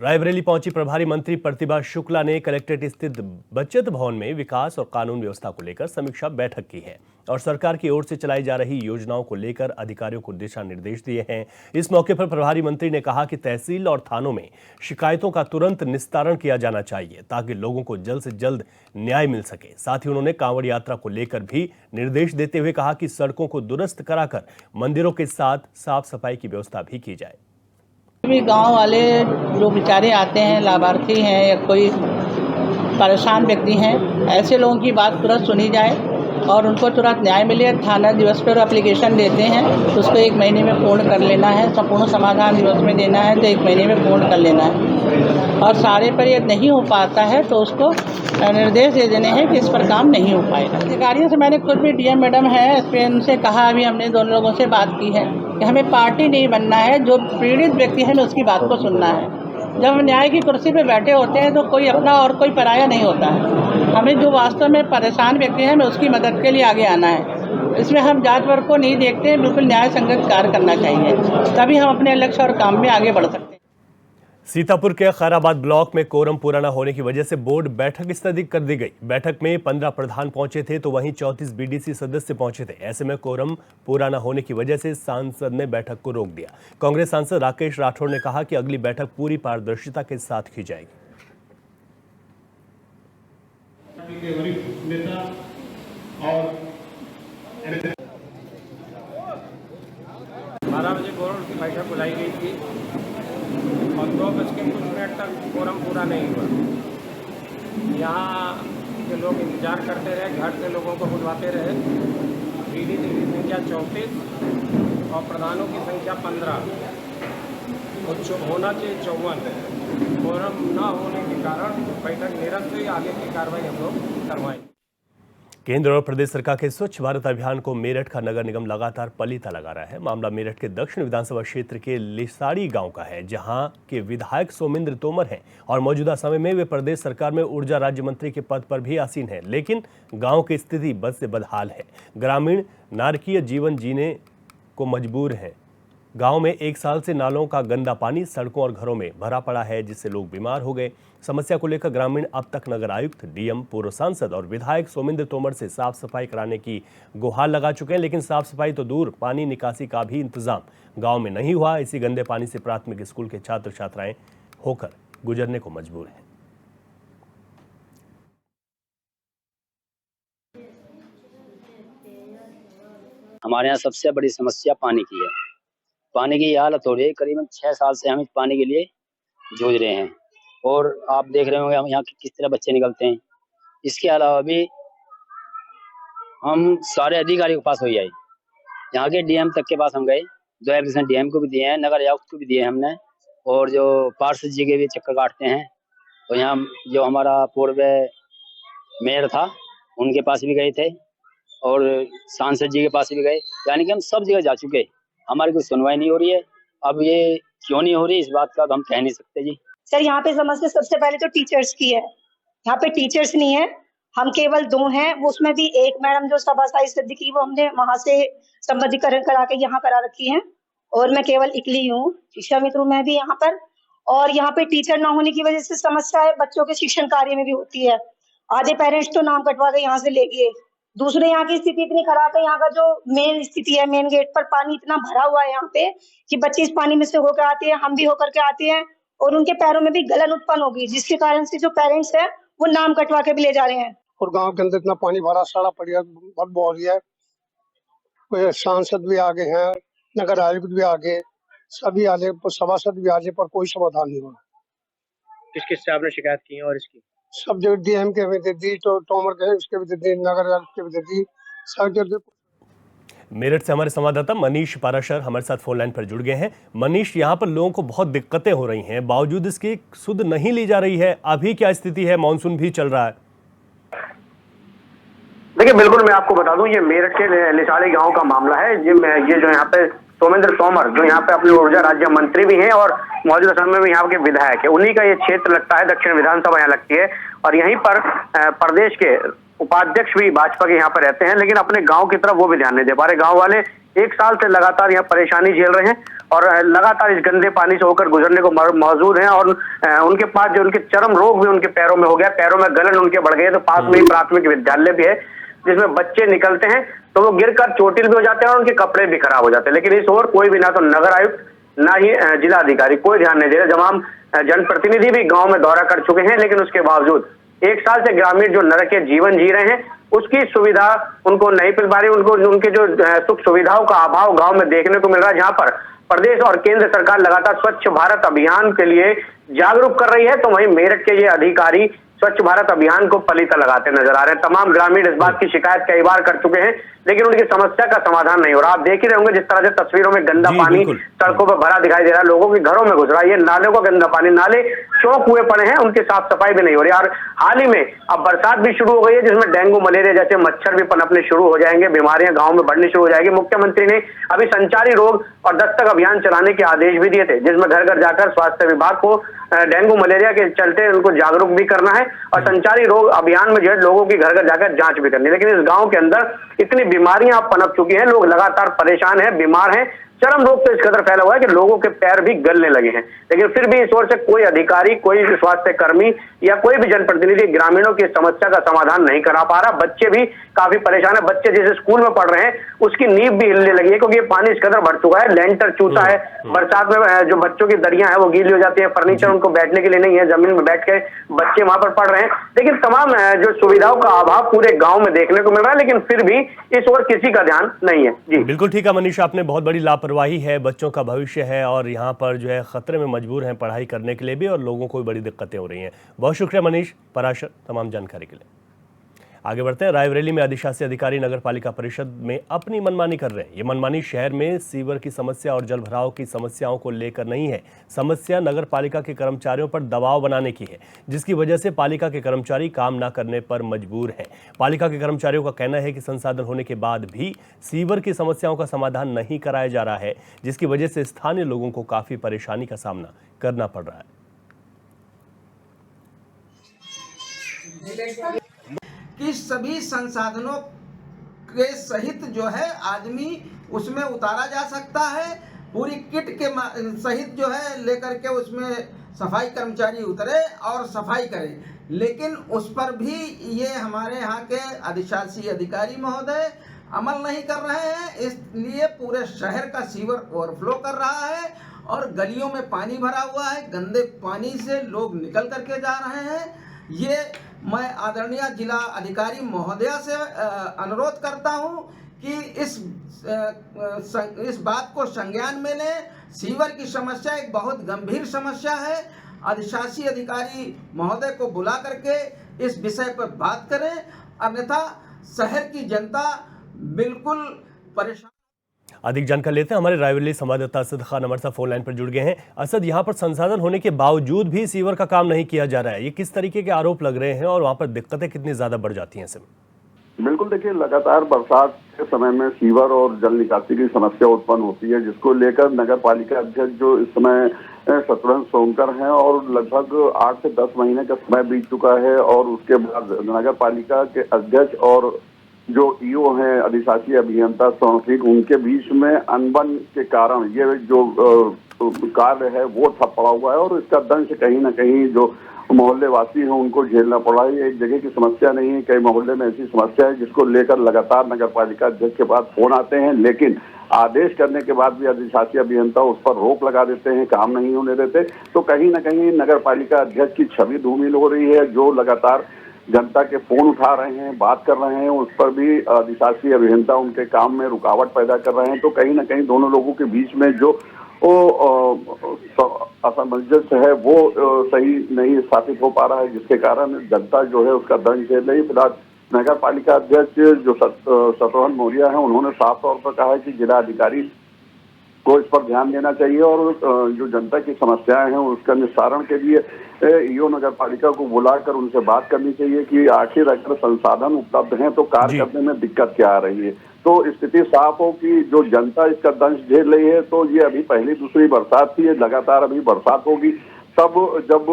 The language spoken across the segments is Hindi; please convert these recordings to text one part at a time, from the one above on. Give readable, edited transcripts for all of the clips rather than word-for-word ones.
रायबरेली पहुंची प्रभारी मंत्री प्रतिभा शुक्ला ने कलेक्ट्रेट स्थित बचत भवन में विकास और कानून व्यवस्था को लेकर समीक्षा बैठक की है और सरकार की ओर से चलाई जा रही योजनाओं को लेकर अधिकारियों को दिशा निर्देश दिए हैं। इस मौके पर प्रभारी मंत्री ने कहा कि तहसील और थानों में शिकायतों का तुरंत निस्तारण किया जाना चाहिए ताकि लोगों को जल्द से जल्द न्याय मिल सके। साथ ही उन्होंने कांवड़ यात्रा को लेकर भी निर्देश देते हुए कहा कि सड़कों को दुरुस्त कराकर मंदिरों के साथ साफ सफाई की व्यवस्था भी की जाए। भी गांव वाले जो बेचारे आते हैं, लाभार्थी हैं या कोई परेशान व्यक्ति हैं, ऐसे लोगों की बात तुरंत सुनी जाए और उनको तुरंत न्याय मिले। थाना दिवस पर एप्लीकेशन देते हैं तो उसको 1 महीने में पूर्ण कर लेना है। संपूर्ण समाधान दिवस में देना है तो 1 महीने में पूर्ण कर लेना है और सारे पर यदि नहीं हो पाता है तो उसको निर्देश दे देने हैं कि इस पर काम नहीं हो पाएगा। अधिकारियों से मैंने खुद भी डीएम मैडम है, इस पर उनसे कहा, अभी हमने दोनों लोगों से बात की है कि हमें पार्टी नहीं बनना है, जो पीड़ित व्यक्ति है उसकी बात को सुनना है। जब हम न्याय की कुर्सी पे बैठे होते हैं तो कोई अपना और कोई पराया नहीं होता है। हमें जो वास्तव में परेशान व्यक्ति है, हमें उसकी मदद के लिए आगे आना है। इसमें हम जात वर्ग को नहीं देखते, बिल्कुल न्याय संगत कार्य करना चाहिए, तभी हम अपने लक्ष्य और काम में आगे बढ़ सकते हैं। सीतापुर के खैराबाद ब्लॉक में कोरम पूरा न होने की वजह से बोर्ड बैठक स्थगित कर दी गई। बैठक में 15 प्रधान पहुंचे थे तो वहीं 34 बीडीसी सदस्य पहुंचे थे। ऐसे में कोरम पूरा न होने की वजह से सांसद ने बैठक को रोक दिया। कांग्रेस सांसद राकेश राठौड़ ने कहा कि अगली बैठक पूरी पारदर्शिता के साथ की जाएगी। बैठक बुलाई गई थी और 2:00 तक कोरम पूरा नहीं हुआ। यहाँ के लोग इंतजार करते रहे, घर से लोगों को बुलवाते रहे। बीडीसी की संख्या 34 और प्रधानों की संख्या 15 और होना चाहिए 54। कोरम न होने के कारण बैठक निरस्त हुई। आगे की कार्रवाई हम लोग करवाएंगे। केंद्र और प्रदेश सरकार के स्वच्छ भारत अभियान को मेरठ का नगर निगम लगातार पलीता लगा रहा है। मामला मेरठ के दक्षिण विधानसभा क्षेत्र के लिसाड़ी गांव का है, जहां के विधायक सोमेंद्र तोमर हैं और मौजूदा समय में वे प्रदेश सरकार में ऊर्जा राज्य मंत्री के पद पर भी आसीन हैं। लेकिन गांव की स्थिति बद से बदहाल है। ग्रामीण नारकीय जीवन जीने को मजबूर हैं। गांव में 1 साल से नालों का गंदा पानी सड़कों और घरों में भरा पड़ा है, जिससे लोग बीमार हो गए। समस्या को लेकर ग्रामीण अब तक नगर आयुक्त, डीएम, पूर्व सांसद और विधायक सोमेंद्र तोमर से साफ सफाई कराने की गुहार लगा चुके हैं, लेकिन साफ सफाई तो दूर, पानी निकासी का भी इंतजाम गांव में नहीं हुआ। इसी गंदे पानी से प्राथमिक स्कूल के छात्र छात्राएं होकर गुजरने को मजबूर हैं। हमारे यहाँ सबसे बड़ी समस्या पानी की है। पानी की हालत हो रही है। करीबन 6 साल से हम इस पानी के लिए जूझ रहे हैं और आप देख रहे होंगे हम यहाँ किस तरह बच्चे निकलते हैं। इसके अलावा भी हम सारे अधिकारियों के पास हो जाए, यहाँ के डीएम तक के पास हम गए, 2 एप्लीकेशन डीएम को भी दिए हैं, नगर आयुक्त को भी दिए हैं हमने, और जो पार्षद जी के भी चक्कर काटते हैं। और यहाँ जो हमारा पूर्व मेयर था उनके पास भी गए थे और सांसद जी के पास भी गए। यानी कि हम सब जगह जा चुके, हमारी कोई सुनवाई नहीं हो रही है। अब ये क्यों नहीं हो रही, इस बात का तो हम कह नहीं सकते जी। सर, यहाँ पे समस्या सबसे पहले तो टीचर्स की है। यहाँ पे टीचर्स नहीं है, हम केवल 2 हैं, उसमें भी एक मैडम जो सभासाई सिद्दीकी, वो हमने वहां से संबद्धीकरण करा के यहाँ करा रखी है और मैं केवल इकली हूँ। शिक्षा मित्र मैं भी यहाँ पर, और यहाँ पे टीचर ना होने की वजह से समस्या है बच्चों के शिक्षण कार्य में भी होती है। आधे पेरेंट्स तो नाम कटवा के यहाँ से ले गए। दूसरे, यहाँ की स्थिति इतनी खराब है, यहाँ का जो मेन स्थिति है, मेन गेट पर पानी इतना भरा हुआ है यहाँ पे कि बच्चे इस पानी में से होकर आते हैं, हम भी होकर के आते हैं और उनके पैरों में भी गलन उत्पन्न होगी, जिसके कारण से जो पेरेंट्स है वो नाम कटवा के भी ले जा रहे हैं। और गांव के अंदर इतना पानी भरा सड़ा पड़ा, बदबू हो रही है। कोई सांसद भी आगे हैं, नगर आयुक्त भी आगे, सभी आगे, सभासद भी आगे, पर कोई समाधान नहीं हुआ। किस से आपने शिकायत की है? और इसकी सब जगह डीएम के भी दे दी, तो तोमर के उसके भी दे दी, नगर आयुक्त के भी दे दी, सब जगह। मेरठ से हमारे संवाददाता मनीष पाराशर हमारे साथ फोन लाइन पर जुड़ गए हैं। मनीष, यहाँ पर लोगों को बहुत दिक्कतें हो रही हैं, बावजूद इसकी सुध नहीं ली जा रही है। अभी क्या स्थिति है? मानसून भी चल रहा है। देखिए, बिल्कुल मैं आपको बता दूं, ये मेरठ के लिसाड़ी गांव का मामला है। ये जो यहाँ पे सोमेंद्र तोमर, जो यहाँ पे अपने ऊर्जा राज्य मंत्री भी हैं और मौजूदा समय में यहाँ के विधायक है, उन्हीं का ये क्षेत्र लगता है। दक्षिण विधानसभा यहाँ लगती है और यहीं पर प्रदेश के उपाध्यक्ष भी भाजपा के यहाँ पर रहते हैं, लेकिन अपने गांव की तरफ वो भी ध्यान नहीं दे पा रहे। गांव वाले 1 साल से लगातार यहाँ परेशानी झेल रहे हैं और लगातार इस गंदे पानी से होकर गुजरने को मौजूद हैं और उनके पास जो उनके चरम रोग भी उनके पैरों में हो गया, पैरों में गलन उनके बढ़ गए। तो पास में ही प्राथमिक विद्यालय भी है जिसमें बच्चे निकलते हैं तो वो गिरकर चोटिल भी हो जाते हैं और उनके कपड़े भी खराब हो जाते हैं। लेकिन इस ओर कोई भी, ना तो नगर आयुक्त ना ही जिलाधिकारी कोई ध्यान नहीं दे रहे। तमाम जनप्रतिनिधि भी गांव में दौरा कर चुके हैं, लेकिन उसके बावजूद 1 साल से ग्रामीण जो नरकीय जीवन जी रहे हैं उसकी सुविधा उनको नहीं मिल पा रही। उनको उनके जो सुख सुविधाओं का अभाव गांव में देखने को मिल रहा है, जहां पर प्रदेश और केंद्र सरकार लगातार स्वच्छ भारत अभियान के लिए जागरूक कर रही है, तो वहीं मेरठ के ये अधिकारी स्वच्छ भारत अभियान को पलीता लगाते नजर आ रहे हैं। तमाम ग्रामीण इस बात की शिकायत कई बार कर चुके हैं, लेकिन उनकी समस्या का समाधान नहीं हो रहा। आप देख ही रहे होंगे जिस तरह से तस्वीरों में गंदा पानी सड़कों पर भरा दिखाई दे रहा है, लोगों के घरों में घुस रहा है। ये नालों का गंदा पानी, नाले चौक हुए पड़े हैं, उनकी साफ सफाई भी नहीं हो रही। और हाल ही में अब बरसात भी शुरू हो गई है, जिसमें डेंगू मलेरिया जैसे मच्छर भी पनपने शुरू हो जाएंगे, बीमारियां गाँव में बढ़नी शुरू हो जाएगी। मुख्यमंत्री ने अभी संचारी रोग और दस्तक अभियान चलाने के आदेश भी दिए थे, जिसमें घर घर जाकर स्वास्थ्य विभाग को डेंगू मलेरिया के चलते उनको जागरूक भी करना है और संचारी रोग अभियान में जो है लोगों की घर घर जाकर जांच भी करनी है। लेकिन इस गांव के अंदर इतनी बीमारियां पनप चुकी हैं, लोग लगातार परेशान हैं, बीमार हैं, चरम रोग तो इस कदर फैला हुआ है कि लोगों के पैर भी गलने लगे हैं। लेकिन फिर भी इस ओर से कोई अधिकारी, कोई स्वास्थ्य कर्मी या कोई भी जनप्रतिनिधि ग्रामीणों की समस्या का समाधान नहीं करा पा रहा। बच्चे भी काफी परेशान है। बच्चे जिस स्कूल में पढ़ रहे हैं उसकी नींव भी हिलने लगी है, क्योंकि ये पानी इस कदर बढ़ चुका है, लेंटर चूसा है। बरसात में जो बच्चों की दरियां है वो गीली हो जाती है, फर्नीचर उनको बैठने के लिए नहीं है, जमीन में बैठ के बच्चे वहां पर पढ़ रहे हैं। लेकिन तमाम जो सुविधाओं का अभाव पूरे गाँव में देखने को मिल रहा है, लेकिन फिर भी इस ओर किसी का ध्यान नहीं है। जी बिल्कुल ठीक है मनीष, आपने बहुत बड़ी लापरवाही है, बच्चों का भविष्य है और यहाँ पर जो है खतरे में मजबूर हैं पढ़ाई करने के लिए भी, और लोगों को भी बड़ी दिक्कतें हो रही हैं। बहुत शुक्रिया मनीष पराशर तमाम जानकारी के लिए। आगे बढ़ते हैं। रायबरेली में अधिशासी अधिकारी नगर पालिका परिषद में अपनी मनमानी कर रहे हैं। ये मनमानी शहर में सीवर की समस्या और जल भराव की समस्याओं को लेकर नहीं है, समस्या नगर पालिका के कर्मचारियों पर दबाव बनाने की है, जिसकी वजह से पालिका के कर्मचारी काम न करने पर मजबूर हैं। पालिका के कर्मचारियों का कहना है कि संसाधन होने के बाद भी सीवर की समस्याओं का समाधान नहीं कराया जा रहा है, जिसकी वजह से स्थानीय लोगों को काफी परेशानी का सामना करना पड़ रहा है। कि सभी संसाधनों के सहित जो है आदमी उसमें उतारा जा सकता है, पूरी किट के सहित जो है लेकर के उसमें सफाई कर्मचारी उतरे और सफाई करें। लेकिन उस पर भी ये हमारे यहाँ के अधिशासी अधिकारी महोदय अमल नहीं कर रहे हैं, इसलिए पूरे शहर का सीवर ओवरफ्लो कर रहा है और गलियों में पानी भरा हुआ है, गंदे पानी से लोग निकल करके जा रहे हैं। ये मैं आदरणीय जिला अधिकारी महोदया से अनुरोध करता हूं कि इस बात को संज्ञान में लें। सीवर की समस्या एक बहुत गंभीर समस्या है। अधिशासी अधिकारी महोदय को बुला करके इस विषय पर बात करें, अन्यथा शहर की जनता बिल्कुल परेशान। अधिक जानकारी लेते हैं। हमारे रायबरेली संवाददाता असद खान हमारे साथ फोन लाइन पर जुड़ गए हैं। असद, यहाँ पर संसाधन होने के बावजूद भी सीवर का काम नहीं किया जा रहा है, ये किस तरीके के आरोप लग रहे हैं और वहाँ पर दिक्कतें कितनी ज्यादा बढ़ जाती हैं? बिल्कुल, देखिए लगातार बरसात के समय में सीवर और जल निकासी की समस्या उत्पन्न होती है, जिसको लेकर नगर पालिका अध्यक्ष जो इस समय शत्रुघ्न सोमकर हैं और लगभग 8 से 10 महीने का समय बीत चुका है, और उसके बाद नगर पालिका के अध्यक्ष और जो ईओ हैं अधिशासी अभियंता संरक्षक, उनके बीच में अनबन के कारण ये जो कार्य है वो ठप पड़ा हुआ है और इसका दंश कहीं ना कहीं जो मोहल्ले वासी हैं उनको झेलना पड़ा है। एक जगह की समस्या नहीं है, कई मोहल्ले में ऐसी समस्या है जिसको लेकर लगातार नगर पालिका अध्यक्ष के पास फोन आते हैं, लेकिन आदेश करने के बाद भी अधिशासी अभियंता उस पर रोक लगा देते हैं, काम नहीं होने देते। तो कहीं ना कहीं नगर पालिका अध्यक्ष की छवि धूमिल हो रही है। जो लगातार जनता के फोन उठा रहे हैं, बात कर रहे हैं, उस पर भी अधिशासी अभियंता उनके काम में रुकावट पैदा कर रहे हैं। तो कहीं ना कहीं दोनों लोगों के बीच में जो असमंजस है वो सही नहीं स्थापित हो पा रहा है, जिसके कारण जनता जो है उसका दंश झेल रही। फिलहाल नगर पालिका अध्यक्ष जो शत्रुघ्न मौर्य है, उन्होंने साफ तौर पर कहा है कि जिला अधिकारी को इस पर ध्यान देना चाहिए और जो जनता की समस्याएं हैं उसका निस्तारण के लिए ईओ नगर पालिका को बुलाकर उनसे बात करनी चाहिए कि आखिर अगर संसाधन उपलब्ध हैं तो कार्य करने में दिक्कत क्या आ रही है। तो स्थिति साफ हो कि जो जनता इसका दंश झेल रही है, तो ये अभी पहली दूसरी बरसात थी, लगातार अभी बरसात होगी, तब जब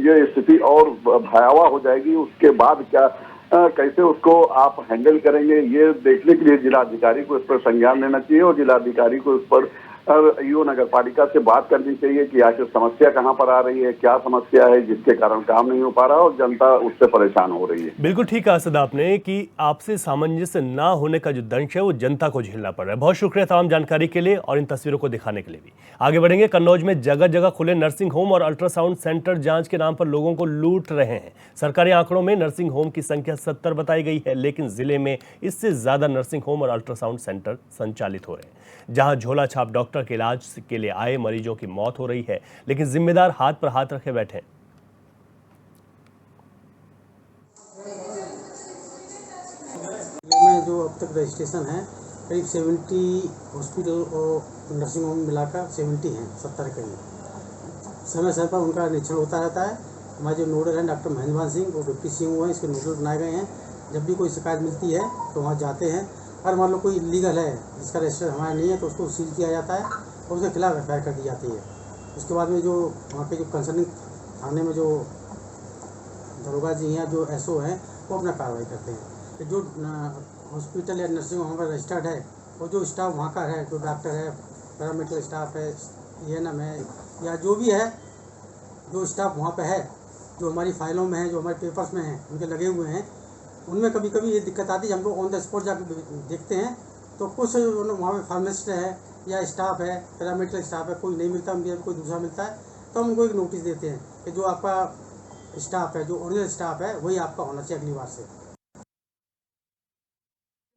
ये स्थिति और भयावह हो जाएगी उसके बाद क्या कैसे उसको आप हैंडल करेंगे, ये देखने के लिए जिलाधिकारी को इस पर संज्ञान लेना चाहिए और जिलाधिकारी को इस पर ईओ नगर पालिका से बात करनी चाहिए कि आखिर समस्या कहाँ पर आ रही है, क्या समस्या है जिसके कारण काम नहीं हो पा रहा और जनता उससे परेशान हो रही है। बिल्कुल ठीक कहा असद आपने कि आपसे सामंजस्य ना होने का जो दंश है वो जनता को झेलना पड़ रहा है। बहुत शुक्रिया तमाम जानकारी के लिए और इन तस्वीरों को दिखाने के लिए भी। आगे बढ़ेंगे। कन्नौज में जगह जगह खुले नर्सिंग होम और अल्ट्रासाउंड सेंटर जांच के नाम पर लोगों को लूट रहे हैं। सरकारी आंकड़ों में नर्सिंग होम की संख्या 70 बताई गई है, लेकिन जिले में इससे ज्यादा नर्सिंग होम और अल्ट्रासाउंड सेंटर संचालित हो रहे हैं, जहां झोला छाप डॉक्टर के इलाज के लिए आए मरीजों की मौत हो रही है, लेकिन जिम्मेदार हाथ पर हाथ रखे बैठे हैं। में जो अब तक रजिस्ट्रेशन है करीब 70 हॉस्पिटल और नर्सिंग होम मिलाकर 70 हैं, 70 करीब। समय समय पर उनका निरीक्षण होता रहता है। हमारे जो नोडल हैं डॉक्टर महेंद्र सिंह, वो डिप्टी सीएमओ हैं, इसके नोडल बनाए गए हैं। जब भी कोई शिकायत मिलती है तो वहाँ जाते हैं। अगर मान लो कोई इलीगल है जिसका रजिस्टर हमारा नहीं है तो उसको सील किया जाता है और उसके खिलाफ एफआईआर कर दी जाती है। उसके बाद में जो वहाँ के जो कंसर्निंग थाने में जो दरोगा जी हैं, जो एसओ हैं, वो अपना कार्रवाई करते हैं। जो हॉस्पिटल या नर्सिंग होम पर रजिस्टर्ड है और जो स्टाफ वहाँ का है, जो डॉक्टर है, पैरामेडिकल स्टाफ है, एएनएम है या जो भी है, जो स्टाफ वहाँ पे है, जो हमारी फाइलों में है, जो हमारे पेपर्स में हैं, उनके लगे हुए हैं, उनमें कभी कभी ये दिक्कत आती है। हम लोग ऑन द स्पॉट जाकर देखते हैं तो कुछ वहाँ पे फार्मासिस्ट है या स्टाफ है, पैरामेडिकल स्टाफ है, कोई नहीं मिलता, कोई दूसरा मिलता है, तो हम उनको एक नोटिस देते हैं कि जो आपका स्टाफ है, जो ओरिजिनल स्टाफ है, वही आपका होना चाहिए अगली बार से।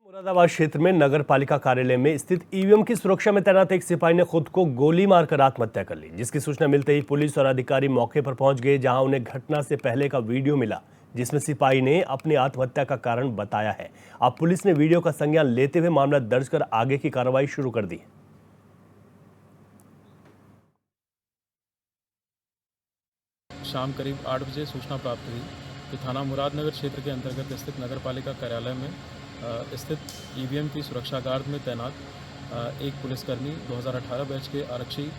मुरादाबाद क्षेत्र में नगर पालिका कार्यालय में स्थित ईवीएम की सुरक्षा में तैनात एक सिपाही ने खुद को गोली मारकर आत्महत्या कर ली, जिसकी सूचना मिलते ही पुलिस और अधिकारी मौके पर पहुंच गए, जहां उन्हें घटना से पहले का वीडियो मिला जिसमें सिपाही ने अपनी आत्महत्या का कारण बताया है। अब पुलिस ने वीडियो का संज्ञान लेते हुए मामला दर्ज कर आगे की कार्रवाई शुरू कर दी है। शाम करीब 8 बजे सूचना प्राप्त हुई कि थाना मुरादनगर क्षेत्र के अंतर्गत स्थित नगर पालिका कार्यालय में स्थित ईवीएम की सुरक्षा गार्ड में तैनात एक पुलिसकर्मी 2018 बैच के आरक्षी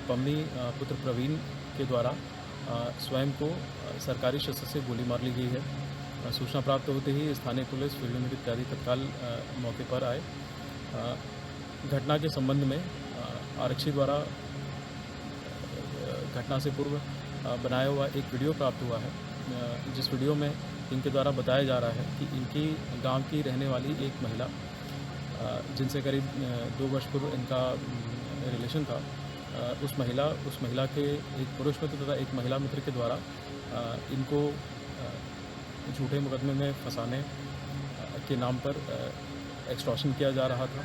पम्मी पुत्र प्रवीण के द्वारा स्वयं को सरकारी शस्त्र से गोली मार ली गई है। सूचना प्राप्त होते ही स्थानीय पुलिस, फील्ड मेडिक इत्यादि तत्काल मौके पर आए। घटना के संबंध में आरक्षी द्वारा घटना से पूर्व बनाया हुआ एक वीडियो प्राप्त हुआ है, जिस वीडियो में इनके द्वारा बताया जा रहा है कि इनकी गांव की रहने वाली एक महिला, जिनसे करीब 2 वर्ष पूर्व इनका रिलेशन था, उस महिला के एक पुरुष मित्र तथा एक महिला मित्र के द्वारा इनको झूठे मुकदमे में फंसाने के नाम पर एक्सटॉर्शन किया जा रहा था।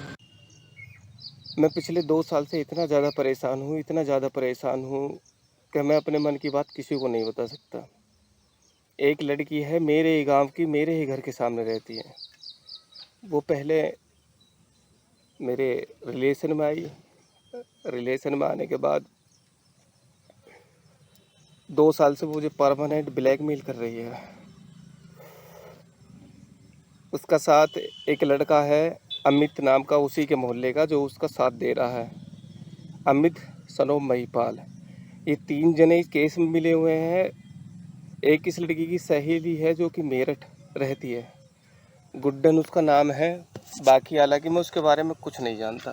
मैं पिछले 2 साल से इतना ज़्यादा परेशान हूँ कि मैं अपने मन की बात किसी को नहीं बता सकता। एक लड़की है मेरे ही गांव की, मेरे ही घर के सामने रहती है। वो पहले मेरे रिलेशन में आई, रिलेशन में आने के बाद 2 साल से मुझे परमानेंट ब्लैकमेल कर रही है। उसका साथ एक लड़का है अमित नाम का, उसी के मोहल्ले का, जो उसका साथ दे रहा है, अमित सनो महिपाल। ये 3 जने इस केस में मिले हुए हैं। एक इस लड़की की सहेली है जो कि मेरठ रहती है, गुड्डन उसका नाम है। बाकी हालांकि मैं उसके बारे में कुछ नहीं जानता।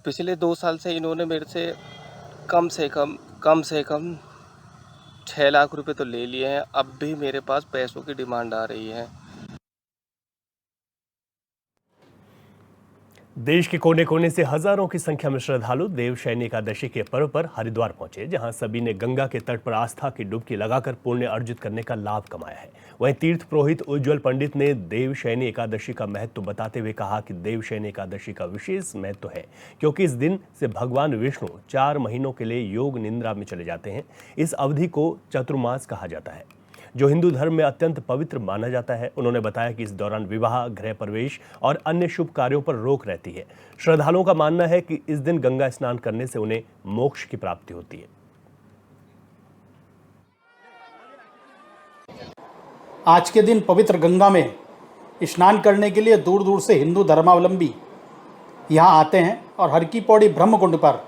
पिछले 2 साल से इन्होंने मेरे से कम से कम 6 लाख रुपए तो ले लिए हैं। अब भी मेरे पास पैसों की डिमांड आ रही है। देश के कोने कोने से हजारों की संख्या में श्रद्धालु देवशयनी एकादशी के पर्व पर हरिद्वार पहुंचे, जहां सभी ने गंगा के तट पर आस्था की डुबकी लगाकर पुण्य अर्जित करने का लाभ कमाया है। वहीं तीर्थ पुरोहित उज्ज्वल पंडित ने देवशयनी एकादशी का महत्व बताते हुए कहा कि देवशयनी एकादशी का विशेष महत्व है, क्योंकि इस दिन से भगवान विष्णु 4 महीनों के लिए योग निद्रा में चले जाते हैं। इस अवधि को चतुर्मास कहा जाता है, जो हिंदू धर्म में अत्यंत पवित्र माना जाता है। उन्होंने बताया कि इस दौरान विवाह, गृह प्रवेश और अन्य शुभ कार्यों पर रोक रहती है। श्रद्धालुओं का मानना है कि इस दिन गंगा स्नान करने से उन्हें मोक्ष की प्राप्ति होती है। आज के दिन पवित्र गंगा में स्नान करने के लिए दूर दूर से हिंदू धर्मावलंबी यहाँ आते हैं और हर की पौड़ी ब्रह्मकुंड पर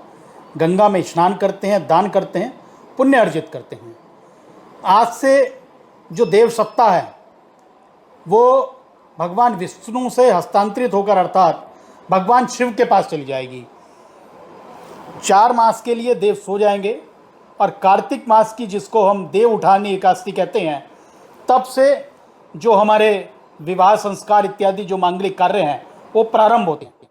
गंगा में स्नान करते हैं, दान करते हैं, पुण्य अर्जित करते हैं। आज से जो देव सत्ता है वो भगवान विष्णु से हस्तांतरित होकर, अर्थात भगवान शिव के पास चली जाएगी। 4 मास के लिए देव सो जाएंगे और कार्तिक मास की, जिसको हम देव उठानी एकादशी कहते हैं, तब से जो हमारे विवाह संस्कार इत्यादि जो मांगलिक कार्य हैं वो प्रारंभ होते हैं।